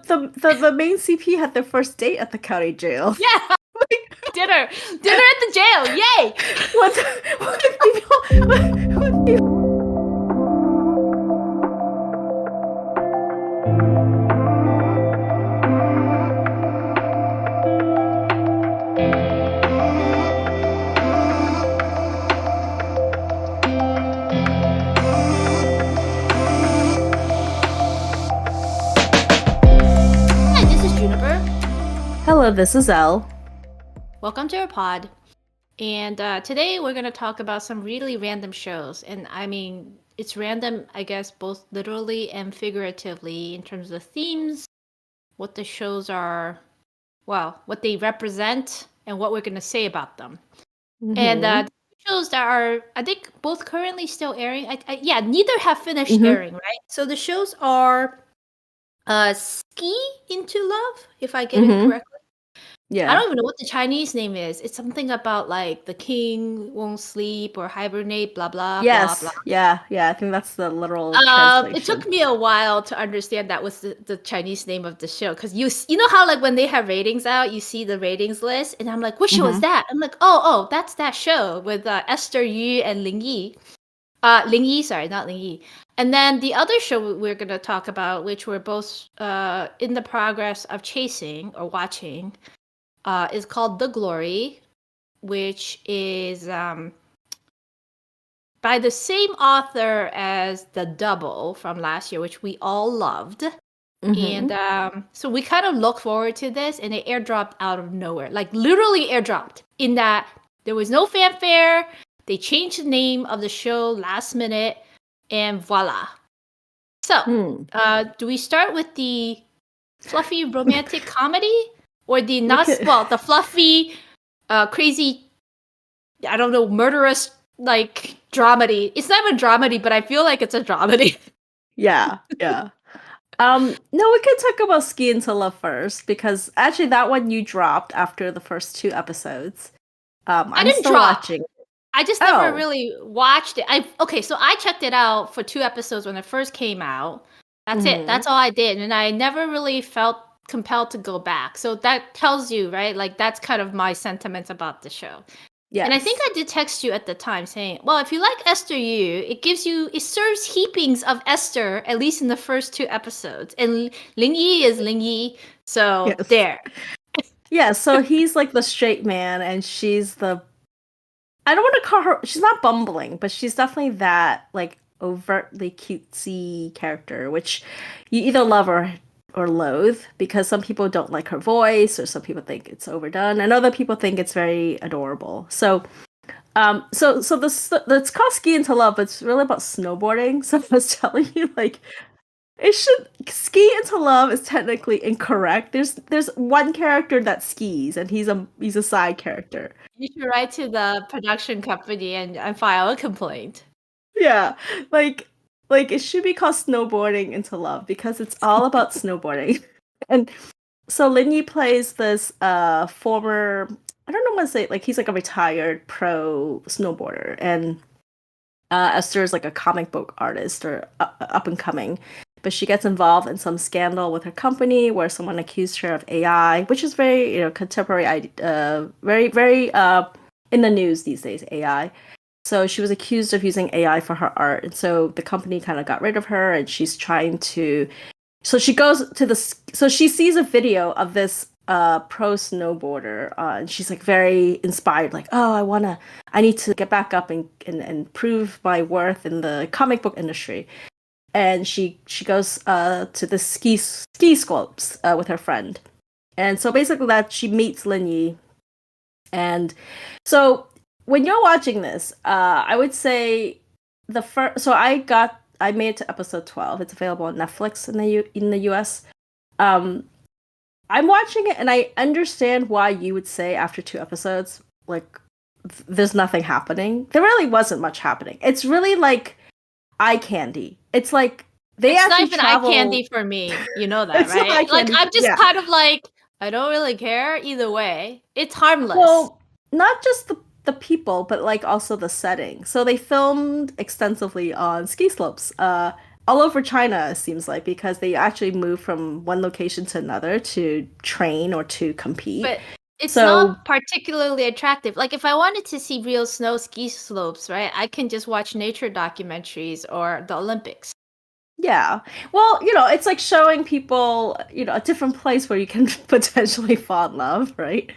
the main CP had their first date at the county jail. Yeah. Dinner at the jail. Yay! What people? Hi, this is Juniper. Hello, this is Elle. Welcome to our pod. And today we're going to talk about some really random shows. And I mean, it's random, I guess, both literally and figuratively in terms of themes, what the shows are, well, what they represent, and what we're going to say about them. And the shows that are, I think, both currently still airing. Yeah, neither have finished airing, right? So the shows are Ski Into Love, if I get it correctly. Yeah. I don't even know what the Chinese name is. It's something about like the king won't sleep or hibernate, blah blah Yes. blah blah. Yeah. I think that's the literal translation. It took me a while to understand that was the Chinese name of the show, because you know how like when they have ratings out, you see the ratings list, and I'm like, what show is that? I'm like, oh, that's that show with Esther Yu and Ling Yi. Ling Yi, sorry, not Ling Yi. And then the other show we're going to talk about, which we're both in the progress of chasing or watching, is called The Glory, which is by the same author as The Double from last year, which we all loved. And so we kind of look forward to this, and it airdropped out of nowhere, like literally airdropped, in that there was no fanfare. They changed the name of the show last minute, and voila. So, do we start with the fluffy romantic comedy, or the the fluffy, crazy, I don't know, murderous like dramedy? It's not even dramedy, but I feel like it's a dramedy. Yeah. No, we could talk about Ski Into Love first, because actually that one you dropped after the first 2 episodes. I didn't drop. Watching. I just never really watched it. So I checked it out for 2 episodes when it first came out. That's it. That's all I did, and I never really felt compelled to go back. So that tells you, right? Like that's kind of my sentiments about the show. Yeah. And I think I did text you at the time saying, well, if you like Esther Yu, it serves heapings of Esther, at least in the first 2 episodes. And Ling Yi is Ling Yi, so there. Yeah, so he's like the straight man, and she's the, I don't want to call her, she's not bumbling, but she's definitely that like overtly cutesy character, which you either love or loathe, because some people don't like her voice, or some people think it's overdone, and other people think it's very adorable. So it's called Ski Into Love, but it's really about snowboarding. So I was telling you, like, Ski Into Love is technically incorrect. There's one character that skis, and he's a side character. You should write to the production company and file a complaint. Yeah, like it should be called Snowboarding Into Love, because it's all about snowboarding. And so Lin Yi plays this former, I don't know what to say, like he's like a retired pro snowboarder, and Esther is like a comic book artist, or up and coming, but she gets involved in some scandal with her company where someone accused her of AI, which is very contemporary, very in the news these days, AI. So she was accused of using AI for her art, and so the company kind of got rid of her, and she's trying to. So she goes to so she sees a video of this pro snowboarder, and she's like very inspired, like, oh, I need to get back up and prove my worth in the comic book industry. And she goes to the ski slopes with her friend, and so basically that she meets Lin Yi, and so. When you're watching this, I would say the first. So I made it to episode 12. It's available on Netflix in the US. I'm watching it, and I understand why you would say after 2 episodes, like, there's nothing happening. There really wasn't much happening. It's really like eye candy. It's like it's not even eye candy for me. You know that, right? Like I'm just kind of like, I don't really care either way. It's harmless. Well, not just the people, but like also the setting. So they filmed extensively on ski slopes. all over China, it seems like, because they actually move from one location to another to train or to compete. But it's So not particularly attractive. Like if I wanted to see real snow ski slopes, right, I can just watch nature documentaries or the Olympics. yeah. Well, it's like showing people, a different place where you can potentially fall in love, right?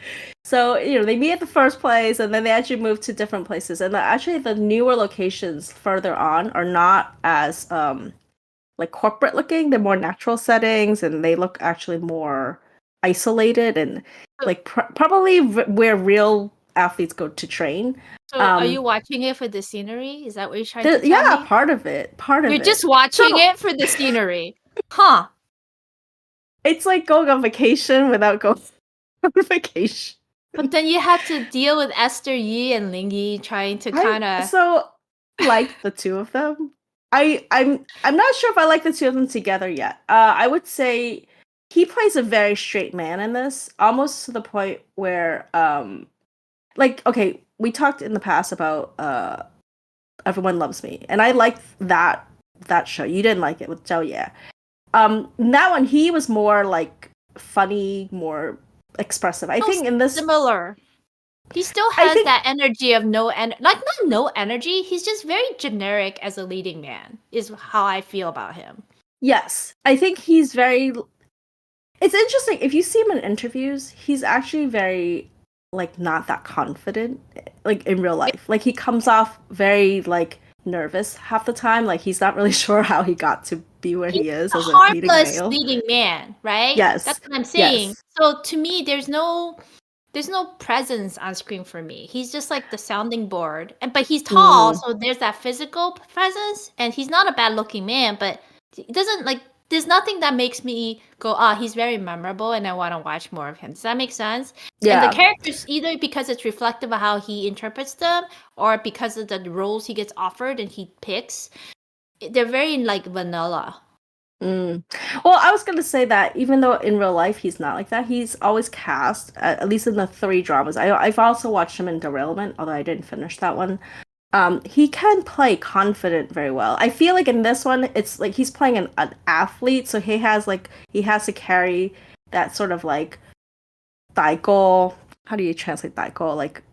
So, they meet at the first place and then they actually move to different places. And actually the newer locations further on are not as like corporate looking. They're more natural settings and they look actually more isolated and like probably where real athletes go to train. So are you watching it for the scenery? Is that what you're trying to tell Yeah, me? part of it. You're just watching it for the scenery. Huh. It's like going on vacation without going on vacation. But then you have to deal with Esther Yi and Ling Yi trying to kind of. So like the two of them. I'm not sure if I like the two of them together yet. I would say he plays a very straight man in this, almost to the point where like okay, we talked in the past about Everyone Loves Me, and I liked that show. You didn't like it with Zhao Ye. That one he was more like funny, more expressive. I think in this similar. He still has that energy of like not no energy. He's just very generic as a leading man. Is how I feel about him. Yes, I think he's very. It's interesting if you see him in interviews. He's actually very like not that confident, like in real life. Like he comes off very like nervous half the time. Like he's not really sure how he got to be where he is as a harmless leading man, right? Yes, that's what I'm saying. Yes. So to me, there's no presence on screen for me. He's just like the sounding board, but he's tall, so there's that physical presence. And he's not a bad looking man, but it doesn't like. There's nothing that makes me go, he's very memorable and I want to watch more of him. Does that make sense? Yeah. And the characters, either because it's reflective of how he interprets them or because of the roles he gets offered and he picks, they're very like vanilla. Well, I was going to say that even though in real life he's not like that, he's always cast, at least in the 3 dramas. I've also watched him in Derailment, although I didn't finish that one. He can play confident very well. I feel like in this one, it's like he's playing an athlete, so he has to carry that sort of like daiko. How do you translate daiko? Like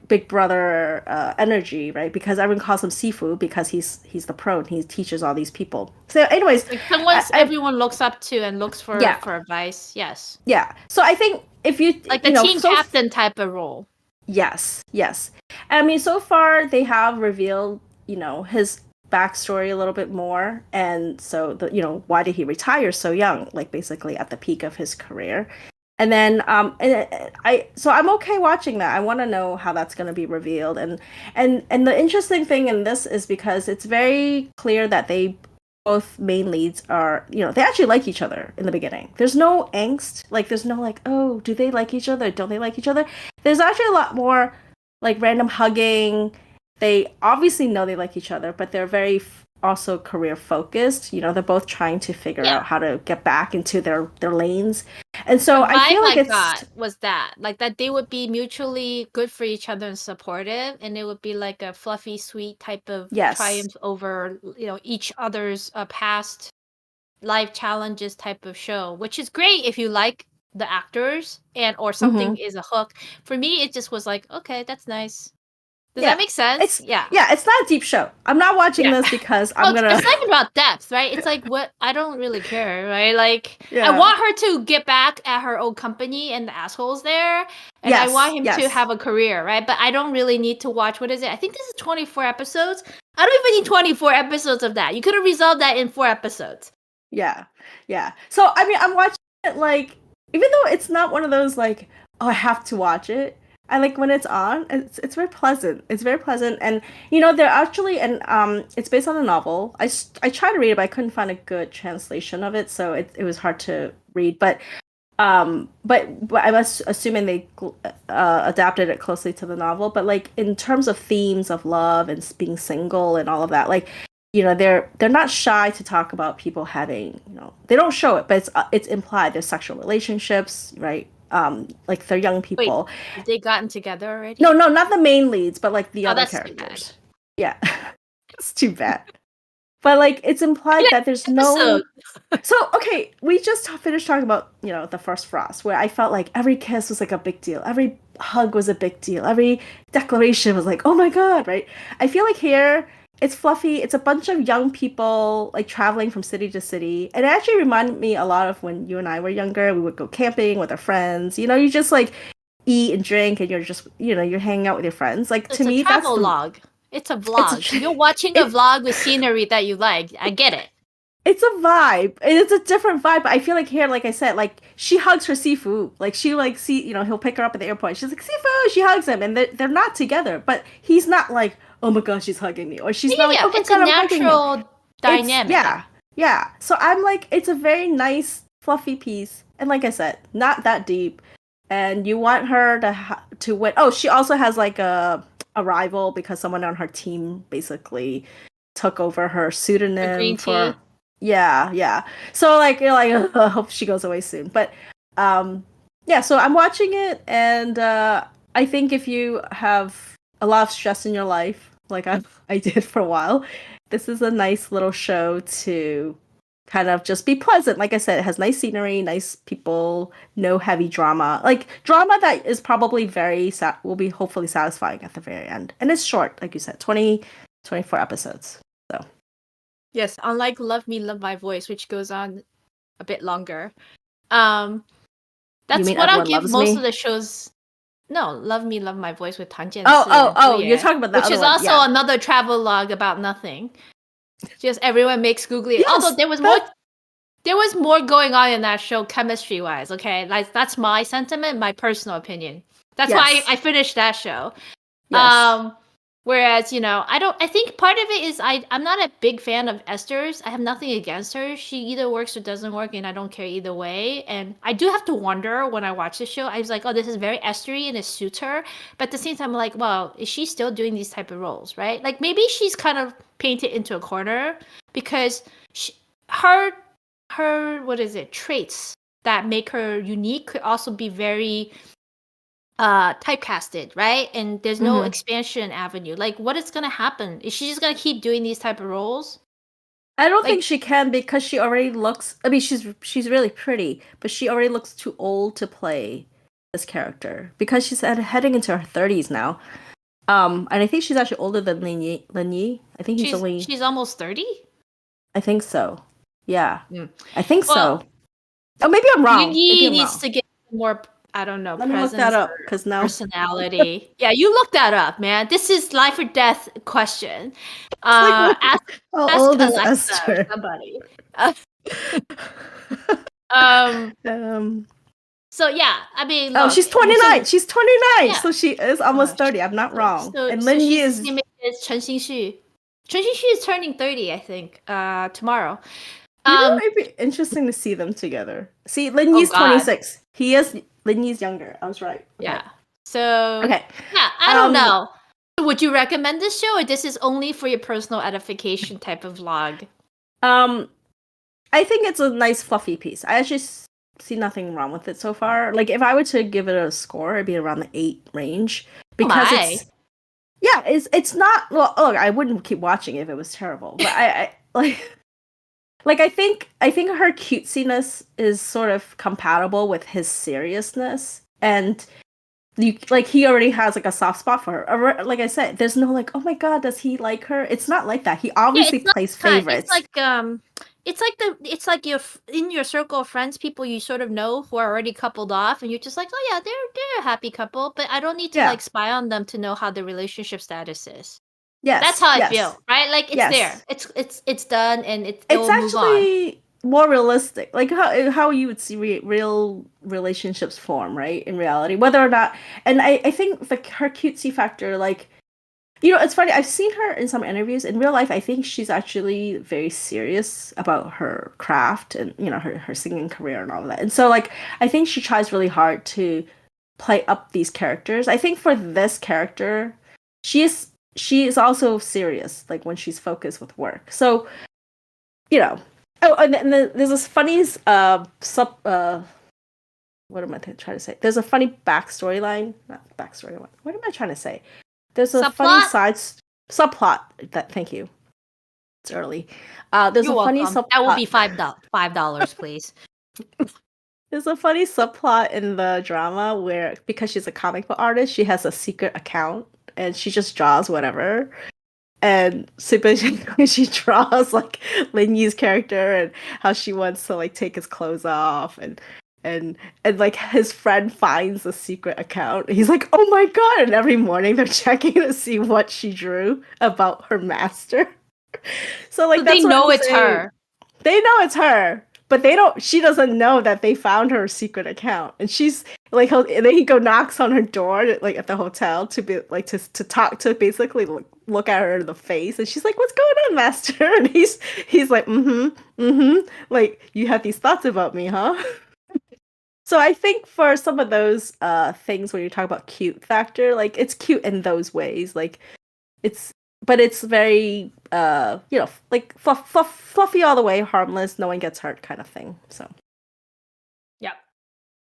big brother energy, right? Because everyone calls him Sifu because he's the pro and he teaches all these people. So, anyways, like someone everyone looks up to and looks for advice. Yes. Yeah. So I think if you like the team captain type of role. Yes. I mean, so far they have revealed, his backstory a little bit more, and so why did he retire so young, like basically at the peak of his career, and then so I'm okay watching that. I want to know how that's going to be revealed, and the interesting thing in this is because it's very clear that they both main leads are, they actually like each other in the beginning. There's no angst. Like, there's no like, oh, do they like each other? Don't they like each other? There's actually a lot more like random hugging. They obviously know they like each other, but they're very also career focused. They're both trying to figure out how to get back into their lanes. And so I feel like was that they would be mutually good for each other and supportive, and it would be like a fluffy, sweet type of triumph over each other's past life challenges type of show, which is great if you like the actors or something is a hook. For me, it just was like, okay, that's nice. Does that make sense? It's not a deep show. I'm not watching this because I'm gonna. It's not about depth, right? It's like what I don't really care, right? Like I want her to get back at her old company and the assholes there, and I want him to have a career, right? But I don't really need to watch. What is it? I think this is 24 episodes. I don't even need 24 episodes of that. You could have resolved that in 4 episodes. Yeah. So I mean, I'm watching it like, even though it's not one of those like, oh, I have to watch it. I like when it's on. It's very pleasant. It's very pleasant, and they're actually, and it's based on a novel. I tried to read it, but I couldn't find a good translation of it, so it was hard to read. But I'm assuming they adapted it closely to the novel. But like in terms of themes of love and being single and all of that, like they're not shy to talk about people having, they don't show it, but it's implied there's sexual relationships, right? Like they're young people. Wait, they gotten together already? No, not the main leads, but like the other characters. Yeah. It's too bad. But like it's implied Like that there's episode. no. So okay, we just finished talking about the first frost, where I felt like every kiss was like a big deal, every hug was a big deal, every declaration was like, oh my god, right? I feel like here it's fluffy. It's a bunch of young people like traveling from city to city, and it actually reminded me a lot of when you and I were younger. We would go camping with our friends. You just like eat and drink, and you're just you're hanging out with your friends. Like to It's a me, that's travel the log. It's a it's a vlog. You're watching a it, vlog with scenery that you like. I get it. it's a vibe. And it's a different vibe. But I feel like here, like I said, like she hugs her Sifu. Like she like he'll pick her up at the airport. She's like Sifu. She hugs him, and they're not together. But he's not like, oh my god, she's hugging me, or she's not like, Yeah, oh my it's a god, I'm hugging him. natural dynamic. Yeah. So I'm like, it's a very nice, fluffy piece, and like I said, not that deep. And you want her to win. Oh, she also has like a rival because someone on her team basically took over her The pseudonym green for. tea. Yeah. So like you're like, I hope she goes away soon. But yeah. So I'm watching it, and I think if you have a lot of stress in your life, like I did for a while, this is a nice little show to kind of just be pleasant. Like I said, it has nice scenery, nice people, no heavy drama. Like drama that is probably will be hopefully satisfying at the very end. And it's short, like you said, 24 episodes. So Yes, unlike Love Me, Love My Voice, which goes on a bit longer. Um, you that's mean what I'll Everyone give Loves most of Me? the shows. No, Love Me, Love My Voice with Tan Oh, you're Jiansi, talking about that which other is one. also Yeah. another travel log about nothing. Just everyone makes googly. Yes, Although there was more going on in that show chemistry wise. Okay, like that's my sentiment, my personal opinion. That's why Yes. I finished that show. Yes. Whereas, I think part of it is I'm not a big fan of Esther's. I have nothing against her. She either works or doesn't work, and I don't care either way. And I do have to wonder when I watch the show. I was like, oh, this is very Estery and it suits her. But at the same time, I'm like, well, is she still doing these type of roles, right? Like maybe she's kind of painted into a corner because her what is it, traits that make her unique could also be very typecasted, right? And there's no expansion avenue. Like what is gonna happen? Is she just gonna keep doing these type of roles? I don't Like, think she can because she already looks. I mean, she's really pretty, but she already looks too old to play this character because she's heading into her 30s now. And I think she's actually older than Lin Yi. I think she's almost 30. I think so. Yeah, Mm. I think Well, so. Oh, maybe I'm wrong. Lin Maybe Yi I'm needs wrong. to get more, I don't know, Let me look presence that up or because now. personality. Yeah, you look that up, man. This is life or death question. Like, Ask how old is Alexa or Esther? somebody. Um. So yeah, I mean, Oh, look. she's 29. She's 29, Yeah. so she is almost 30. I'm not wrong. And Lin Yi she's is. name is Chen Xinxu. Chen Xinxu is turning 30, I think, tomorrow. It'd be interesting to see them together. See, Lin Oh Yi's God. 26. Lin Yi's younger. I was right. Okay. Yeah. So Okay. yeah, I don't know. Would you recommend this show, or this is only for your personal edification type of vlog? I think it's a nice fluffy piece. I actually see nothing wrong with it so far. Like if I were to give it a score, it'd be around the 8 range because it's not. Well, look, I wouldn't keep watching it if it was terrible, but I like I think her cutesiness is sort of compatible with his seriousness, and he already has like a soft spot for her. Like I said, there's no like, oh my god, does he like her? It's not like that. He obviously plays favorites. It's like you're in your circle of friends, people you sort of know who are already coupled off, and you're just like, oh yeah, they're a happy couple, but I don't need to like spy on them to know how the relationship status is. Yes, that's how I feel, right? Like it's there, it's done, and it will move on. It's actually more realistic, like how you would see real relationships form, right? In reality, whether or not, and I think her cutesy factor, like. It's funny. I've seen her in some interviews. In real life, I think she's actually very serious about her craft and, her singing career and all of that. And so, like, I think she tries really hard to play up these characters. I think for this character, she is also serious, like, when she's focused with work. So, Oh, and then there's this funny what am I trying to say? There's a funny backstory line. Not backstory line. What am I trying to say? There's a funny subplot. Thank you. It's early. There's You're a funny welcome. That will be subplot. $5, please. There's a funny subplot in the drama where, because she's a comic book artist, she has a secret account and she just draws whatever. And so basically she draws like Lin Yi's character and how she wants to like take his clothes off and like his friend finds the secret account. He's like, "Oh my god." And every morning they're checking to see what she drew about her master. So like So that's they what know I'm it's saying. her. They know it's her, but she doesn't know that they found her secret account. And she's like, and then he knocks on her door like at the hotel to be like to talk to basically look at her in the face. And she's like, "What's going on, master?" And he's like, like, "You have these thoughts about me, huh?" So I think for some of those things when you talk about cute factor, like it's cute in those ways. Like but it's very like fluffy all the way, harmless, no one gets hurt kind of thing. So Yep.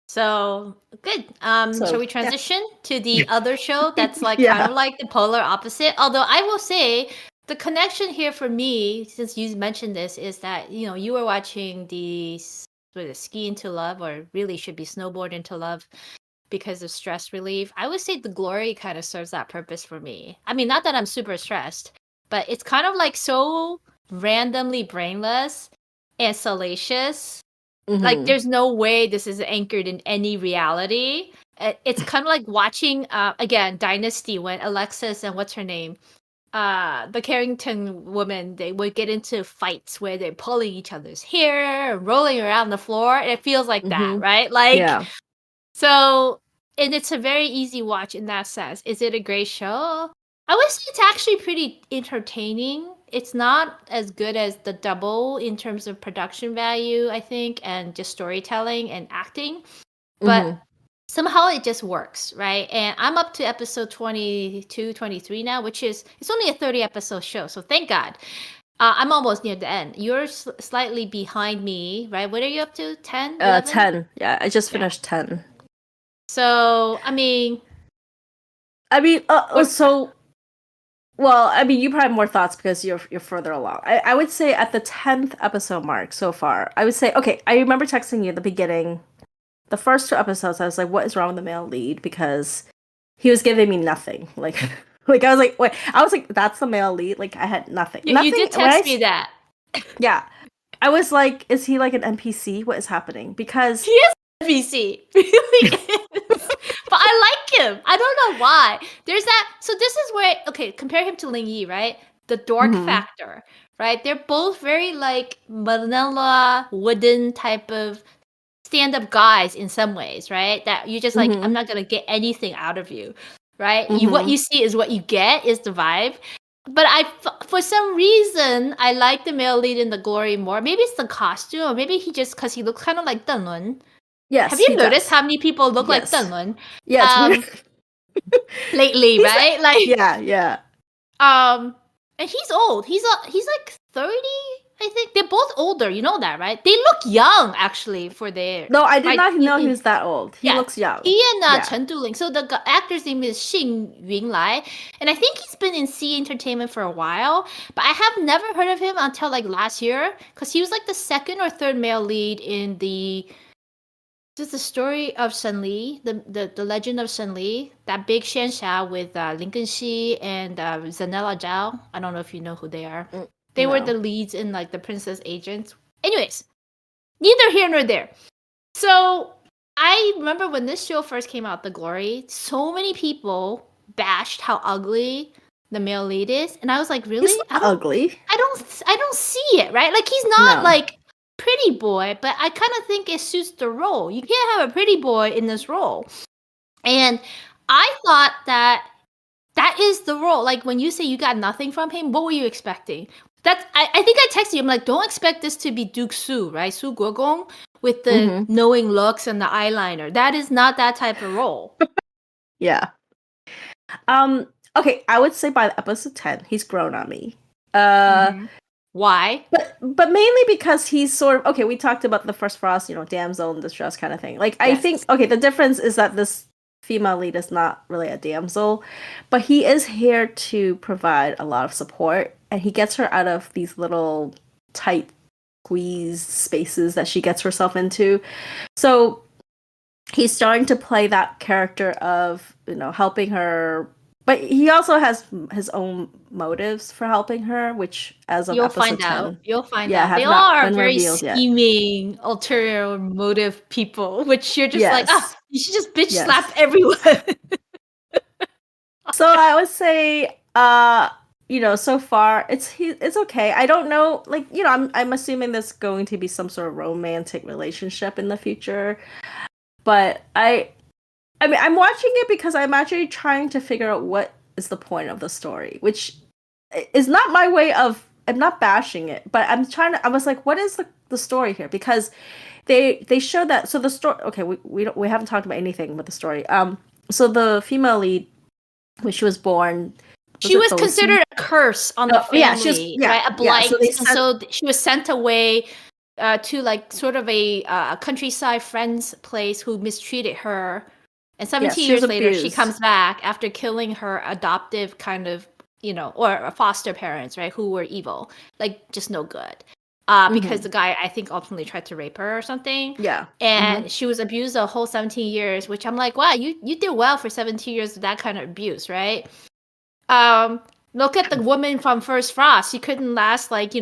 So good. Shall we transition to the other show that's like kind of like the polar opposite? Although I will say the connection here for me, since you mentioned this, is that you were watching the ski into love, or really should be snowboard into love, because of stress relief. I would say The Glory kind of serves that purpose for me. I mean, not that I'm super stressed, but it's kind of like so randomly brainless and salacious. Like there's no way this is anchored in any reality. It's kind of like watching again Dynasty, when Alexis and what's her name, the Carrington woman, they would get into fights where they're pulling each other's hair and rolling around the floor. And it feels like that, right? Like so, and it's a very easy watch in that sense. Is it a great show? I would say it's actually pretty entertaining. It's not as good as The Double in terms of production value, I think, and just storytelling and acting. But somehow it just works, right? And I'm up to episode 22, 23 now, which is, it's only a 30 episode show. So thank God. I'm almost near the end. You're slightly behind me, right? What are you up to? 10? 11? 10. Yeah, I just finished 10. So, I mean, well, I mean, you probably have more thoughts because you're further along. I would say at the 10th episode mark so far, I would say, okay, I remember texting you at the beginning, the first 2 episodes, I was like, what is wrong with the male lead? Because he was giving me nothing. Like, I was like, wait, I was like, that's the male lead? Like, I had nothing. You did text me that. Yeah. I was like, is he like an NPC? What is happening? Because he is an NPC. Really is. But I like him. I don't know why. There's that. So this is where, okay, compare him to Ling Yi, right? The dork factor, right? They're both very like vanilla, wooden type of stand-up guys in some ways, right? That you just like, I'm not going to get anything out of you, right? What you see is what you get, is the vibe. But for some reason, I like the male lead in The Glory more. Maybe it's the costume, or maybe because he looks kind of like Deng Lun. Yes. Have you noticed how many people look like Deng Lun? Yes. Lately, right? Like yeah. And he's old. He's like 30, I think. They're both older. You know that, right? They look young, actually, for their. No, I did not know he was that old. He looks young. He and Chen Duling. So the actor's name is Xing Yunlai, and I think he's been in C Entertainment for a while, but I have never heard of him until like last year, because he was like the second or third male lead in the. This is the story of Shen Li, the legend of Shen Li, that big Xianxia with Lincoln Xi and Zanella Zhao. I don't know if you know who they are. They were the leads in like the Princess Agents. Anyways, neither here nor there. So I remember when this show first came out, The Glory, so many people bashed how ugly the male lead is, and I was like, really? He's not ugly. I don't see it, right? Like he's not like pretty boy, but I kind of think it suits the role. You can't have a pretty boy in this role. And I thought that is the role. Like when you say you got nothing from him, what were you expecting? I think I texted you, I'm like, don't expect this to be Duke Su, right? Su Guogong with the knowing looks and the eyeliner. That is not that type of role. Yeah. Okay, I would say by episode 10, he's grown on me. Why? But mainly because he's sort of, okay, we talked about the first Frost, damsel in distress kind of thing. Like, I think, okay, the difference is that this female lead is not really a damsel, but he is here to provide a lot of support, and he gets her out of these little tight squeeze spaces that she gets herself into. So he's starting to play that character of, helping her, but he also has his own motives for helping her, which as of episode 10, You'll find yeah, out. have They not are been very revealed yet. scheming, ulterior motive people, which you're just like, Yes. you should just bitch Yes. slap everyone. So I would say, so far it's okay. I don't know, like, I'm assuming there's going to be some sort of romantic relationship in the future, but I mean, I'm watching it because I'm actually trying to figure out what is the point of the story, which is not my way of. I'm not bashing it, but I was like, what is the story here? Because they show that. So the story. Okay, we haven't talked about anything with the story. So the female lead, when she was born, she was considered a curse on the family, right? A blight, so she was sent away to like sort of a countryside friend's place who mistreated her. And 17 years later, she comes back after killing her adoptive kind of, or foster parents, right, who were evil, like just no good. Because the guy, I think, ultimately tried to rape her or something. Yeah. And she was abused the whole 17 years, which I'm like, wow, you did well for 17 years of that kind of abuse, right? Look at the woman from First Frost. She couldn't last 8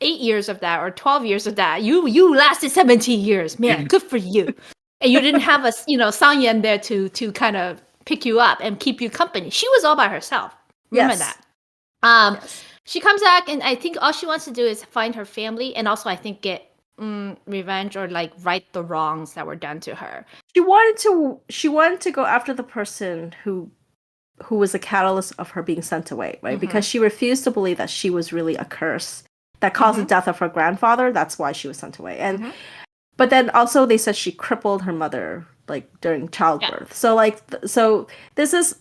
years of that or 12 years of that. You lasted 17 years, man. Good for you. And you didn't have a Sang Yan there to kind of pick you up and keep you company. She was all by herself. Remember that. She comes back, and I think all she wants to do is find her family, and also I think get revenge or like right the wrongs that were done to her. She wanted to go after the person who was the catalyst of her being sent away, right? Because she refused to believe that she was really a curse that caused the death of her grandfather. That's why she was sent away. And but then also they said she crippled her mother like during childbirth. Yeah. So this is,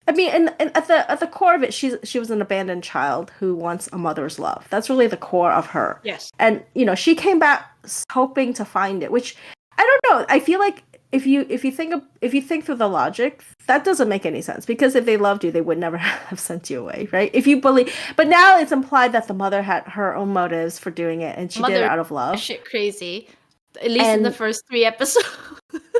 I mean, and at the core of it, she was an abandoned child who wants a mother's love. That's really the core of her. Yes. And she came back hoping to find it, which I don't know. I feel like if you think through the logic, that doesn't make any sense, because if they loved you, they would never have sent you away, right? If you believe, but now it's implied that the mother had her own motives for doing it, and she did it out of love. Shit, crazy. At least in the first 3 episodes.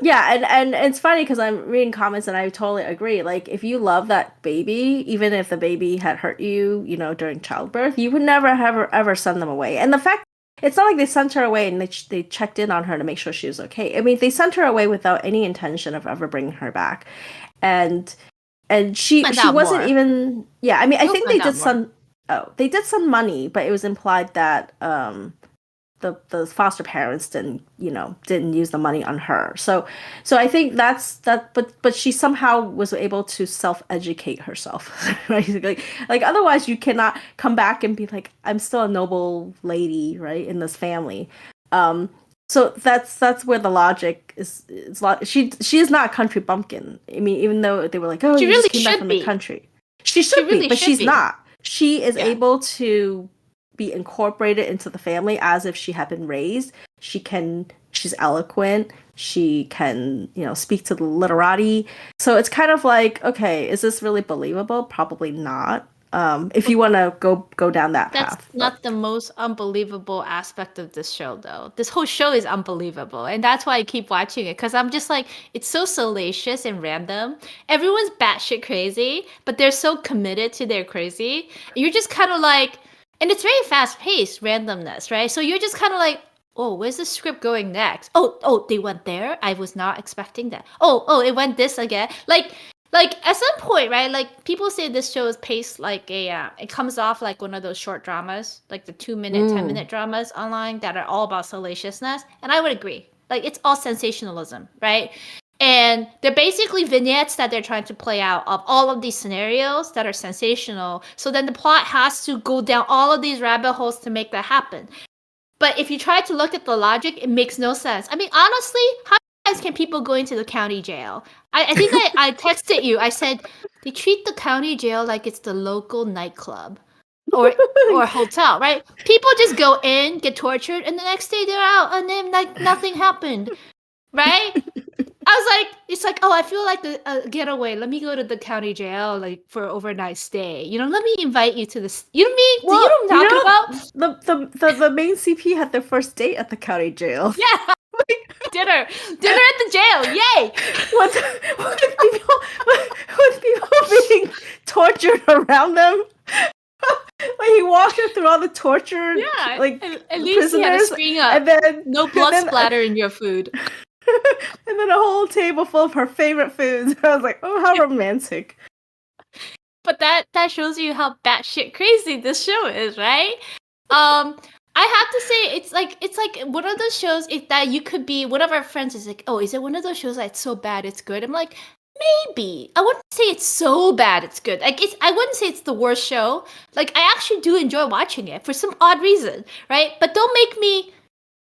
Yeah, and it's funny because I'm reading comments and I totally agree. Like, if you love that baby, even if the baby had hurt you, during childbirth, you would never ever send them away. And the fact, it's not like they sent her away and they checked in on her to make sure she was okay. I mean, they sent her away without any intention of ever bringing her back, and she wasn't even. Yeah, I mean, I think they did some money, but it was implied that the foster parents didn't use the money on her. So I think that's that. But she somehow was able to self-educate herself, right? Like otherwise you cannot come back and be like, I'm still a noble lady, right, in this family. So that's where the logic is. She is not a country bumpkin. I mean, even though they were like, oh, she really came back from the country. She should be, but she's not. She is able to be incorporated into the family as if she had been raised. She's eloquent. She can, speak to the literati. So it's kind of like, okay, is this really believable? Probably not. If you want to go down that path. That's not the most unbelievable aspect of this show, though. This whole show is unbelievable, and that's why I keep watching it, because I'm just like, it's so salacious and random. Everyone's batshit crazy, but they're so committed to their crazy. You're just kind of like, and it's very fast-paced randomness, right? So you're just kind of like, oh, where's the script going next? Oh, they went there? I was not expecting that. Oh, it went this again. Like at some point, right? Like, people say this show is paced like it comes off like one of those short dramas, like the 2-minute, 10-minute dramas online that are all about salaciousness. And I would agree. Like, it's all sensationalism, right? And they're basically vignettes that they're trying to play out of all of these scenarios that are sensational. So then the plot has to go down all of these rabbit holes to make that happen. But if you try to look at the logic, it makes no sense. I mean, honestly, how many times can people go into the county jail? I think I texted you. I said, they treat the county jail like it's the local nightclub or hotel, right? People just go in, get tortured, and the next day they're out, and then like nothing happened, right? it's like, oh, I feel like a getaway. Let me go to the county jail, like for overnight stay. Let me invite you to this. You know what I mean? Well, you know what I'm talking about? The main CP had their first date at the county jail. Yeah. dinner at the jail. Yay! with people being tortured around them. Like he walked her through all the torture. Yeah, like at least he had a string up. And then no blood splatter in your food. And then a whole table full of her favorite foods. I was like, oh, how romantic. But that shows you how batshit crazy this show is, right? I have to say, it's like one of those shows that you could be. One of our friends is like, oh, is it one of those shows that's so bad it's good? I'm like, maybe. I wouldn't say it's so bad it's good. Like I wouldn't say it's the worst show. Like I actually do enjoy watching it for some odd reason, right? But don't make me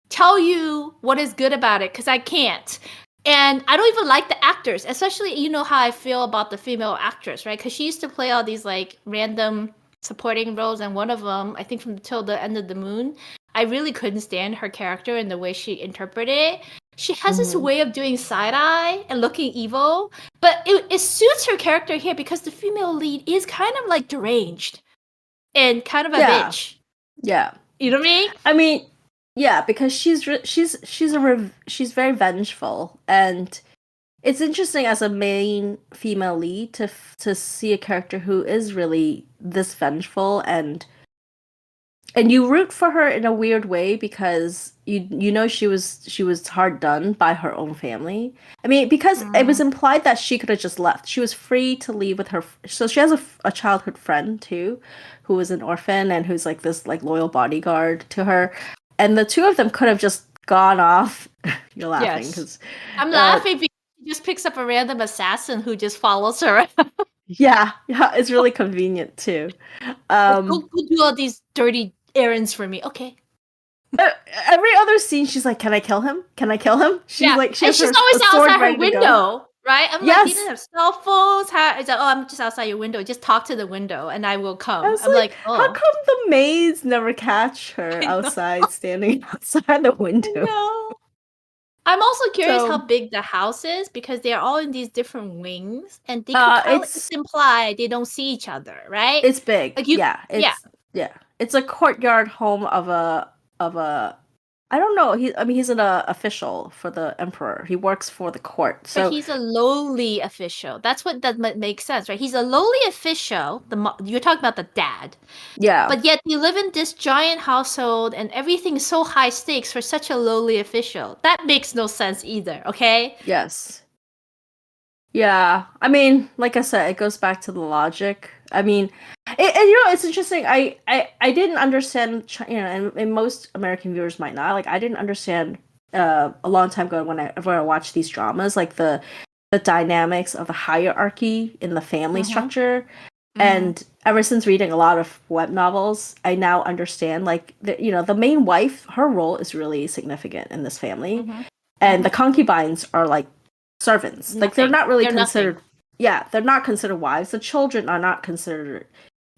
tell you what is good about it, because I can't. And I don't even like the actors, especially how I feel about the female actress, right? Because she used to play all these like random supporting roles, and one of them, I think from Till the End of the Moon, I really couldn't stand her character and the way she interpreted it. She has this way of doing side-eye and looking evil, but it suits her character here because the female lead is kind of like deranged and kind of a bitch. Yeah. You know what I mean? I mean, yeah, because she's very vengeful, and it's interesting as a main female lead to see a character who is really this vengeful, and you root for her in a weird way because she was hard done by her own family. I mean, because it was implied that she could have just left. She was free to leave with her. So she has a childhood friend too, who was an orphan and who's like this like loyal bodyguard to her, and the two of them could have just gone off. You're laughing because I'm laughing because she just picks up a random assassin who just follows her. Yeah, it's really convenient too. Go do all these dirty errands for me, okay? Every other scene, she's like, "Can I kill him? Can I kill him?" She's like, she's always outside her window, right? I'm like, you didn't have cell phones. It's like, oh, I'm just outside your window. Just talk to the window, and I will come. I'm like, oh, how come the maids never catch her outside, standing outside the window? No. I'm also curious how big the house is because they're all in these different wings, and they could imply they don't see each other, right? It's big. Like it's a courtyard home of a. I don't know. He's an official for the emperor. He works for the court. So but he's a lowly official. That's what that makes sense, right? He's a lowly official. You're talking about the dad. Yeah. But yet you live in this giant household and everything is so high stakes for such a lowly official. That makes no sense either, okay? Yes. Yeah. I mean, like I said, it goes back to the logic. I mean, it's interesting. I didn't understand, and most American viewers might not. Like, I didn't understand a long time ago whenever I watched these dramas, like the dynamics of the hierarchy in the family structure. And ever since reading a lot of web novels, I now understand, like, the main wife, her role is really significant in this family, and the concubines are like servants. Like, they're not really considered. Nothing. Yeah, they're not considered wives. The children are not considered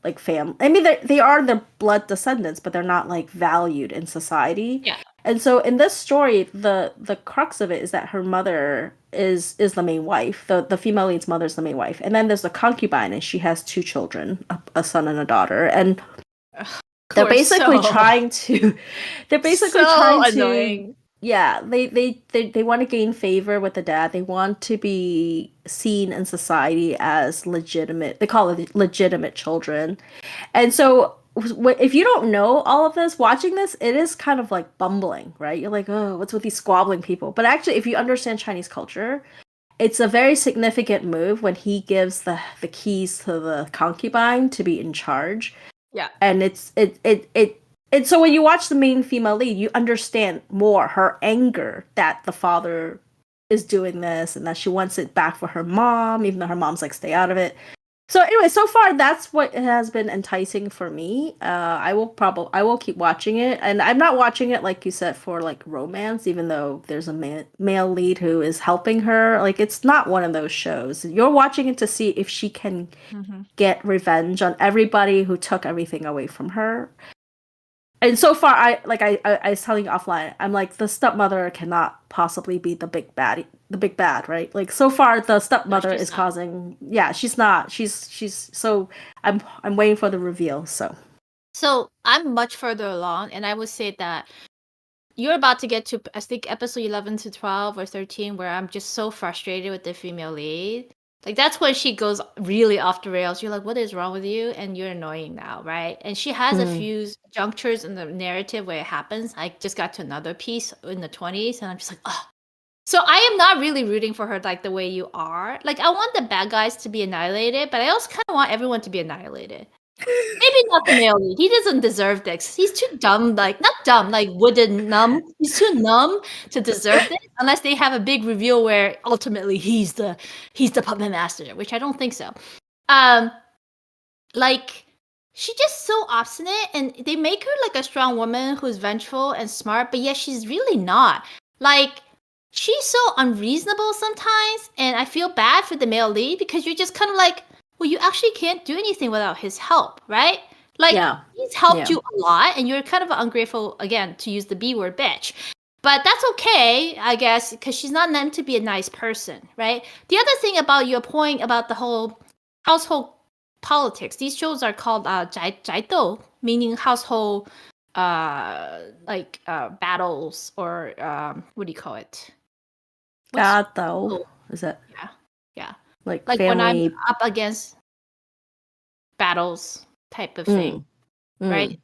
like family. I mean, they are their blood descendants, but they're not like valued in society. Yeah. And so in this story, the crux of it is that her mother is the main wife. The female lead's mother is the main wife, and then there's the concubine, and she has two children, a son and a daughter, and they're basically trying to. They're basically trying annoying. to. Yeah, they want to gain favor with the dad. They want to be seen in society as legitimate. They call it legitimate children. And so if you don't know all of this, watching this, it is kind of like bumbling, right? You're like, oh, what's with these squabbling people? But actually, if you understand Chinese culture, it's a very significant move when he gives the keys to the concubine to be in charge. Yeah. And and so when you watch the main female lead, you understand more her anger that the father is doing this and that she wants it back for her mom, even though her mom's like, stay out of it. So anyway, so far that's what has been enticing for me. I will keep watching it, and I'm not watching it like you said for like romance, even though there's a male lead who is helping her. Like, it's not one of those shows. You're watching it to see if she can get revenge on everybody who took everything away from her. And so far, I was telling you offline, I'm like, the stepmother cannot possibly be the big bad, right? Like, so far, the No, stepmother she's is not. causing. Yeah, she's not. She's. So I'm waiting for the reveal. So So I'm much further along, and I would say that you're about to get to, I think, episode 11 to 12 or 13, where I'm just so frustrated with the female lead. Like, that's when she goes really off the rails. You're like, what is wrong with you? And you're annoying now, right? And she has a few junctures in the narrative where it happens. I just got to another piece in the 20s, and I'm just like, oh. So I am not really rooting for her like the way you are. Like, I want the bad guys to be annihilated, but I also kind of want everyone to be annihilated. Maybe not the male lead. He doesn't deserve this. He's too dumb, like not dumb, like wooden numb. He's too numb to deserve this unless they have a big reveal where ultimately he's the puppet master, which I don't think so. Like she's just so obstinate, and they make her like a strong woman who's vengeful and smart, but yet she's really not. Like she's so unreasonable sometimes, and I feel bad for the male lead because you're just kind of like, well, you actually can't do anything without his help, right? Like he's helped you a lot, and you're kind of ungrateful, again, to use the B word, bitch. But that's okay, I guess, because she's not meant to be a nice person, right? The other thing about your point about the whole household politics, these shows are called 宅斗, meaning household battles, or what do you call it? though, is it? Yeah. Like when I'm family up against battles type of thing, right?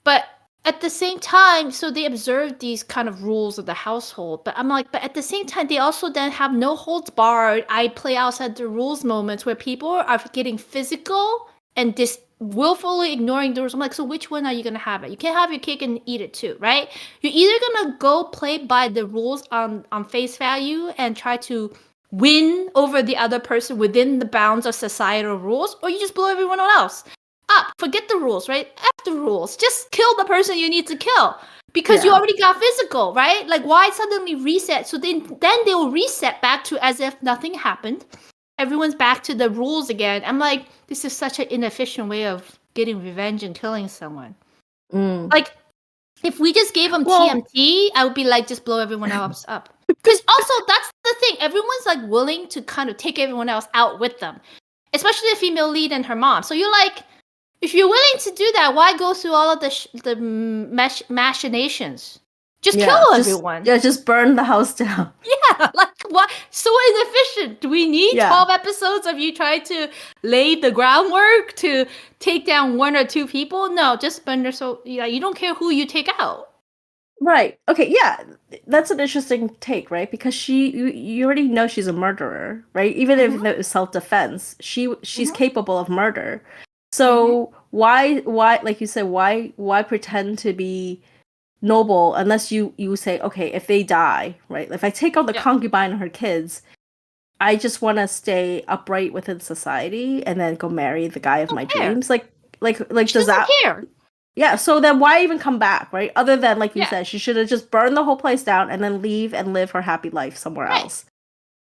But at the same time, so they observe these kind of rules of the household. But I'm like, but at the same time, they also then have no holds barred. I play outside the rules moments where people are getting physical and just willfully ignoring the rules. I'm like, so which one are you gonna have it? You can't have your cake and eat it too, right? You're either gonna go play by the rules on face value and try to win over the other person within the bounds of societal rules, or you just blow everyone else up. Forget the rules, right? F the rules. Just kill the person you need to kill because you already got physical, right? Like, why suddenly reset? So then they will reset back to as if nothing happened. Everyone's back to the rules again. I'm like, this is such an inefficient way of getting revenge and killing someone. Like, if we just gave them TMT, I would be like, just blow everyone else up. Because also, that's the thing. Everyone's like willing to kind of take everyone else out with them, especially the female lead and her mom. So you're like, if you're willing to do that, why go through all of the machinations? Just kill everyone. Just burn the house down. Yeah, like what? So inefficient. Do we need 12 episodes of you trying to lay the groundwork to take down one or two people? No, just burn their soul. Yeah, you don't care who you take out. Right. Okay. Yeah, that's an interesting take, right? Because you already know she's a murderer, right? Even if it was self-defense, she's capable of murder. So why, like you said, why pretend to be noble unless you say, okay, if they die, right? If I take out the concubine and her kids, I just want to stay upright within society and then go marry the guy of my dreams. Like she does that care? Yeah, so then why even come back, right? Other than, like you said, she should have just burned the whole place down and then leave and live her happy life somewhere else.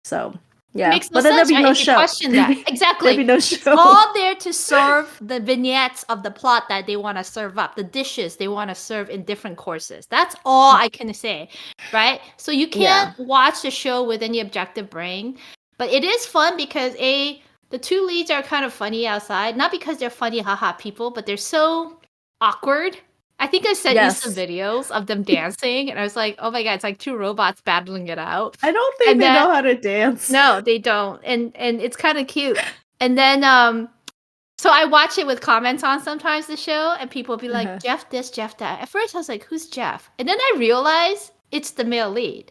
So, yeah. Makes no but then sense, there'd be right? no If you show. question that. Exactly. There'd be no show. It's all there to serve the vignettes of the plot that they want to serve up, the dishes they want to serve in different courses. That's all I can say, right? So you can't watch the show with any objective brain, but it is fun because the two leads are kind of funny outside, not because they're funny haha people, but they're so awkward. I think I sent you some videos of them dancing, and I was like, oh my god, it's like two robots battling it out. I don't think they know how to dance. No, they don't. And it's kind of cute. And then so I watch it with comments on sometimes the show, and people will be like, Jeff this, Jeff that. At first I was like, who's Jeff? And then I realized it's the male lead.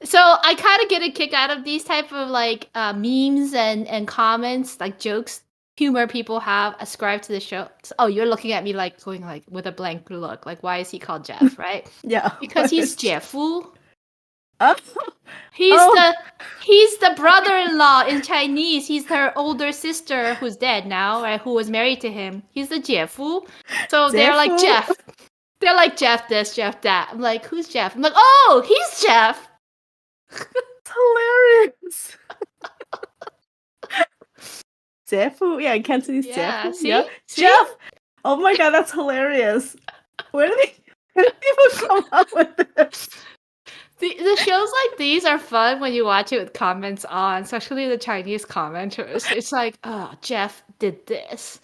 So I kind of get a kick out of these type of like memes and comments, like jokes, humor people have ascribed to the show. So, oh, you're looking at me like going like with a blank look, like why is he called Jeff, right? Because he's Jeffu. He's the brother-in-law in Chinese. He's her older sister who's dead now, right? Who was married to him. He's the Jeffu. So they're like Jeff. They're like Jeff this, Jeff that. I'm like, who's Jeff? I'm like, oh, he's Jeff. It's hilarious. Jeffu, yeah, in Cantonese, Jeffu. See? Yeah. Jeff. Oh my god, that's hilarious. Where do people come up with this? The shows like these are fun when you watch it with comments on, especially the Chinese commenters. It's like, oh, Jeff did this.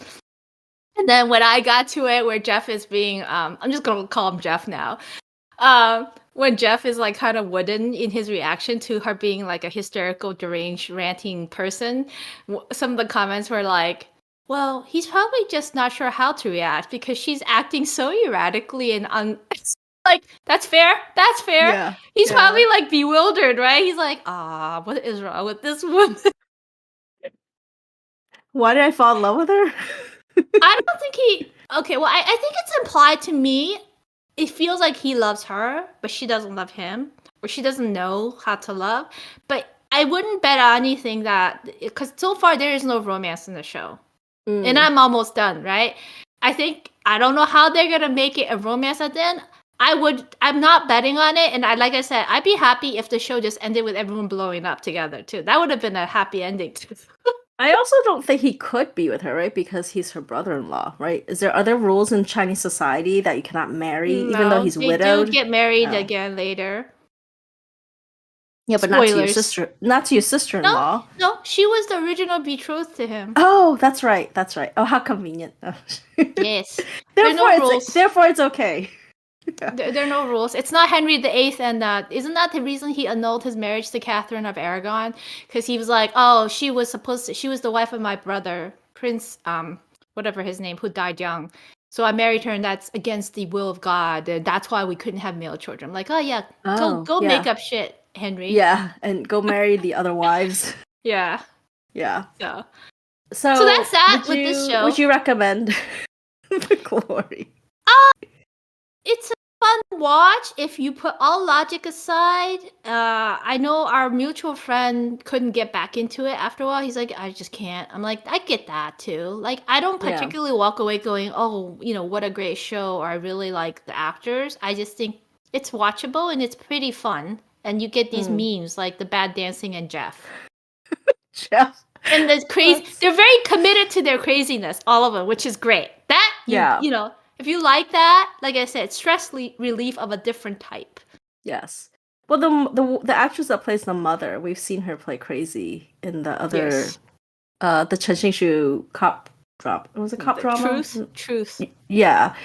And then when I got to it where Jeff is being, I'm just going to call him Jeff now. When Jeff is like kind of wooden in his reaction to her being like a hysterical, deranged, ranting person, some of the comments were like, well, he's probably just not sure how to react because she's acting so erratically and like, that's fair. That's fair. Yeah, He's probably like bewildered, right? He's like, what is wrong with this woman? Why did I fall in love with her? I don't think he. Okay, well, I think it's implied to me. It feels like he loves her, but she doesn't love him, or she doesn't know how to love. But I wouldn't bet on anything that, because so far there is no romance in the show. And I'm almost done, right? I don't know how they're gonna make it a romance at the end. I'm not betting on it, and like I said, I'd be happy if the show just ended with everyone blowing up together too. That would have been a happy ending too. I also don't think he could be with her, right? Because he's her brother-in-law, right? Is there other rules in Chinese society that you cannot marry, even though he's widowed? They do get married again later. Yeah, but not to your sister. Not to your sister-in-law. No, she was the original betrothed to him. Oh, that's right. That's right. Oh, how convenient. Yes. Therefore, it's okay. There are no rules. It's not Henry VIII, and isn't that the reason he annulled his marriage to Catherine of Aragon? Because he was like, oh, she was the wife of my brother, Prince, whatever his name, who died young. So I married her, and that's against the will of God. And that's why we couldn't have male children. I'm like, go make up shit, Henry. Yeah, and go marry the other wives. Yeah. Yeah. So that's that with this show. Would you recommend The Glory? It's a fun watch if you put all logic aside. I know our mutual friend couldn't get back into it after a while. He's like, I just can't. I'm like, I get that too. Like, I don't particularly walk away going, oh, what a great show, or I really like the actors. I just think it's watchable and it's pretty fun. And you get these memes like the bad dancing and Jeff. Jeff. And the crazy, they're very committed to their craziness, all of them, which is great. If you like that, like I said, stress relief of a different type. Yes. Well, the actress that plays the mother, we've seen her play crazy in the other, the Chen Xingshu cop drama. Was it cop drama? Truth. Yeah.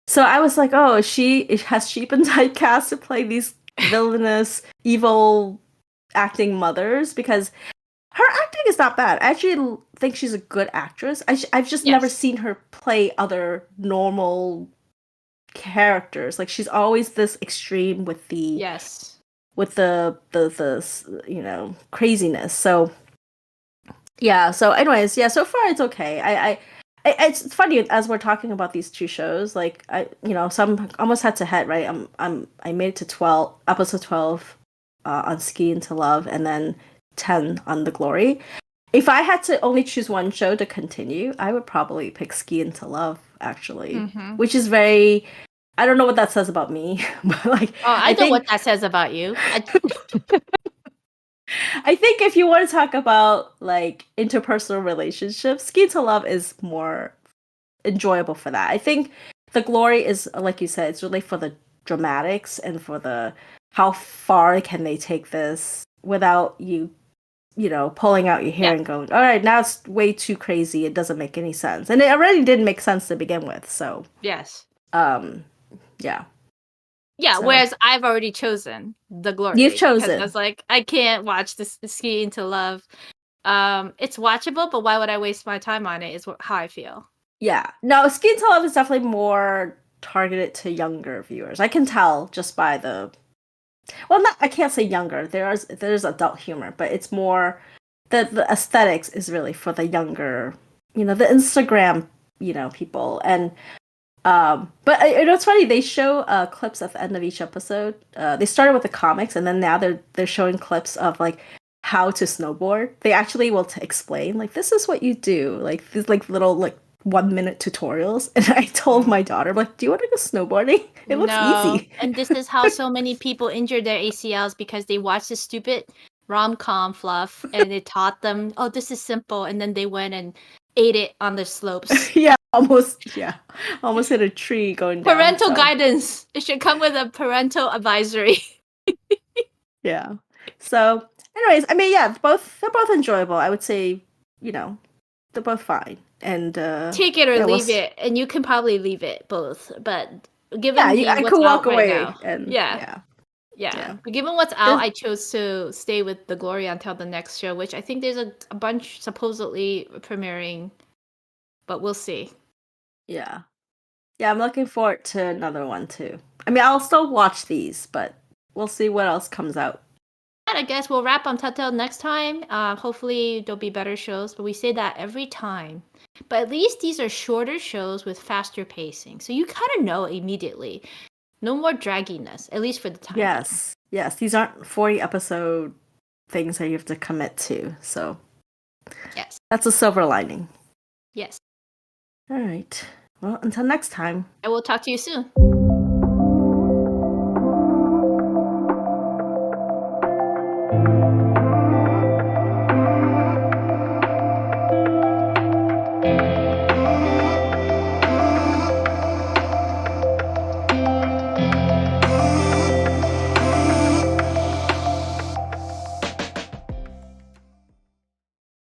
So I was like, oh, has she been typecast to play these villainous, evil acting mothers? Because her acting is not bad. I actually think she's a good actress. I've just never seen her play other normal characters. Like, she's always this extreme with the craziness. So yeah. So anyways, so far it's okay. It's funny as we're talking about these two shows. Like, some almost head to head, right? I made it to episode 12 on Ski Into Love, and then 10 on The Glory. If I had to only choose one show to continue, I would probably pick Ski Into Love, actually, which is very, I don't know what that says about me, but like, I know what that says about you. I think if you want to talk about like interpersonal relationships, Ski Into Love is more enjoyable for that. I think The Glory is, like you said, it's really for the dramatics and for the how far can they take this without you pulling out your hair and going, all right, now it's way too crazy. It doesn't make any sense. And it already didn't make sense to begin with. So, yes. Yeah. Yeah, so, whereas I've already chosen The Glory. You've chosen. I was like, I can't watch this Ski Into Love. It's watchable, but why would I waste my time on it is how I feel. Yeah. No, Ski Into Love is definitely more targeted to younger viewers. I can tell just by the... Well, I can't say younger. There's adult humor, but it's more the aesthetics is really for the younger, the Instagram, people. And but it's funny. They show clips at the end of each episode. They started with the comics, and then now they're showing clips of like how to snowboard. They actually will explain like, this is what you do. Like these like little like 1-minute tutorials. And I told my daughter, like, do you want to go snowboarding? It looks easy. And this is how so many people injure their ACLs because they watched this stupid rom-com Fluff and it taught them, oh, this is simple. And then they went and ate it on the slopes. Yeah, almost hit a tree going down. Parental so. guidance. It should come with a parental advisory. Yeah. So, anyways, I mean, yeah, they're both enjoyable. I would say, they're both fine. And take it or yeah, leave it, and you can probably leave it both. But given I what's could walk out right away now, and yeah. Yeah. But given what's out, I chose to stay with the Glory until the next show, which I think there's a bunch supposedly premiering, but we'll see. Yeah. Yeah, I'm looking forward to another one too. I mean, I'll still watch these, but we'll see what else comes out. And I guess we'll wrap Untitled next time. Hopefully there'll be better shows, but we say that every time. But at least these are shorter shows with faster pacing, so you kind of know immediately. No more dragginess, at least for the time. Yes. Yes, these aren't 40 episode things that you have to commit to. So, yes. That's a silver lining. Yes. All right. Well, until next time. I will talk to you soon.